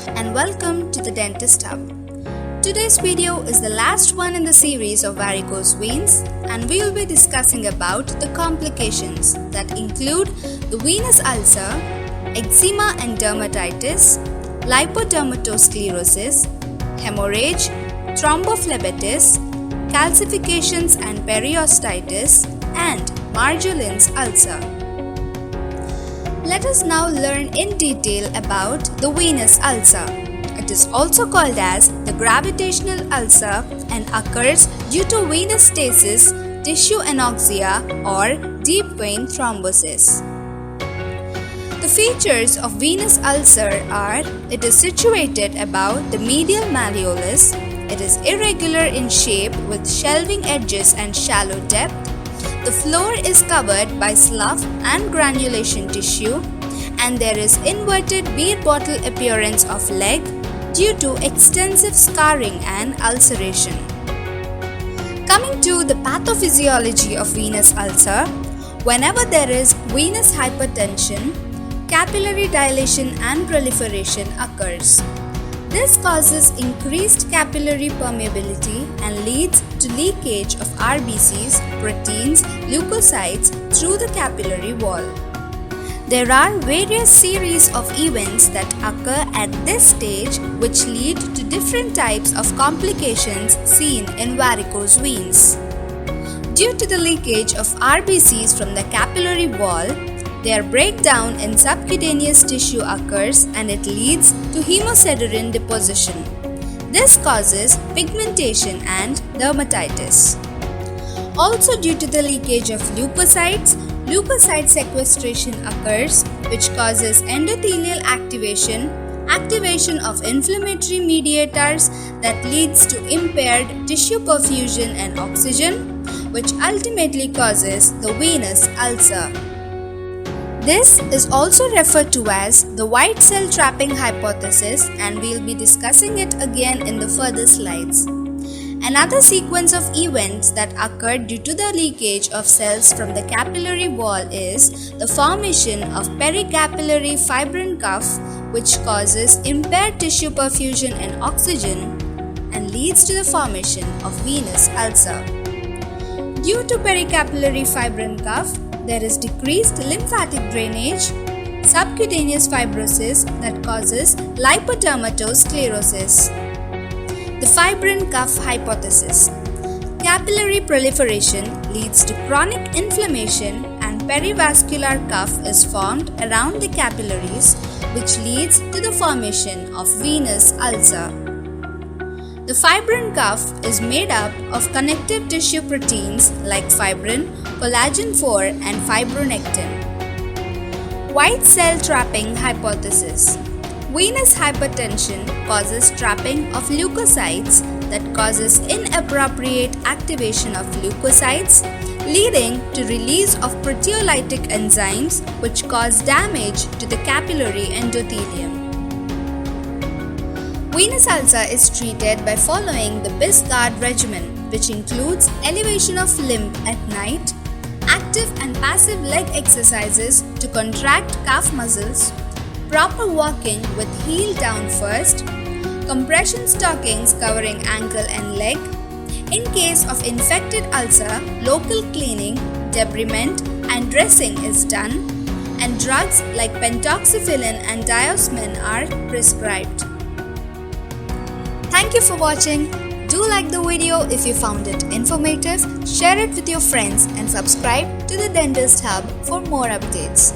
and welcome to the Dentist Hub. Today's video is the last one in the series of varicose veins, and we will be discussing about the complications that include the venous ulcer, eczema and dermatitis, lipodermatosclerosis, hemorrhage, thrombophlebitis, calcifications and periostitis, and Marjolin's ulcer. Let us now learn in detail about the venous ulcer. It is also called as the gravitational ulcer and occurs due to venous stasis, tissue anoxia, or deep vein thrombosis. The features of venous ulcer are: it is situated above the medial malleolus, it is irregular in shape with shelving edges and shallow depth, the floor is covered by slough and granulation tissue, and there is inverted beer bottle appearance of leg due to extensive scarring and ulceration. Coming to the pathophysiology of venous ulcer, whenever there is venous hypertension, capillary dilation and proliferation occurs. This causes increased capillary permeability and leads to leakage of RBCs, proteins, leukocytes through the capillary wall. There are various series of events that occur at this stage which lead to different types of complications seen in varicose veins. Due to the leakage of RBCs from the capillary wall, their breakdown in subcutaneous tissue occurs and it leads to hemosiderin deposition. This causes pigmentation and dermatitis. Also due to the leakage of leukocytes, leukocyte sequestration occurs, which causes endothelial activation of inflammatory mediators that leads to impaired tissue perfusion and oxygen, which ultimately causes the venous ulcer. This is also referred to as the white cell trapping hypothesis, and we'll be discussing it again in the further slides. Another sequence of events that occurred due to the leakage of cells from the capillary wall is the formation of pericapillary fibrin cuff, which causes impaired tissue perfusion and oxygen and leads to the formation of venous ulcer. Due to pericapillary fibrin cuff, there is decreased lymphatic drainage, subcutaneous fibrosis that causes lipodermatosclerosis. The fibrin cuff hypothesis. Capillary proliferation leads to chronic inflammation and perivascular cuff is formed around the capillaries, which leads to the formation of venous ulcer. The fibrin cuff is made up of connective tissue proteins like fibrin, collagen 4 and fibronectin. White cell trapping hypothesis. Venous hypertension causes trapping of leukocytes that causes inappropriate activation of leukocytes, leading to release of proteolytic enzymes which cause damage to the capillary endothelium. Venous ulcer is treated by following the Bisgard regimen, which includes elevation of limb at night, active and passive leg exercises to contract calf muscles, proper walking with heel down first, compression stockings covering ankle and leg. In case of infected ulcer, local cleaning, debridement and dressing is done, and drugs like pentoxifillin and diosmin are prescribed. Thank you for watching. Do like the video if you found it informative, share it with your friends and subscribe to the Dentist Hub for more updates.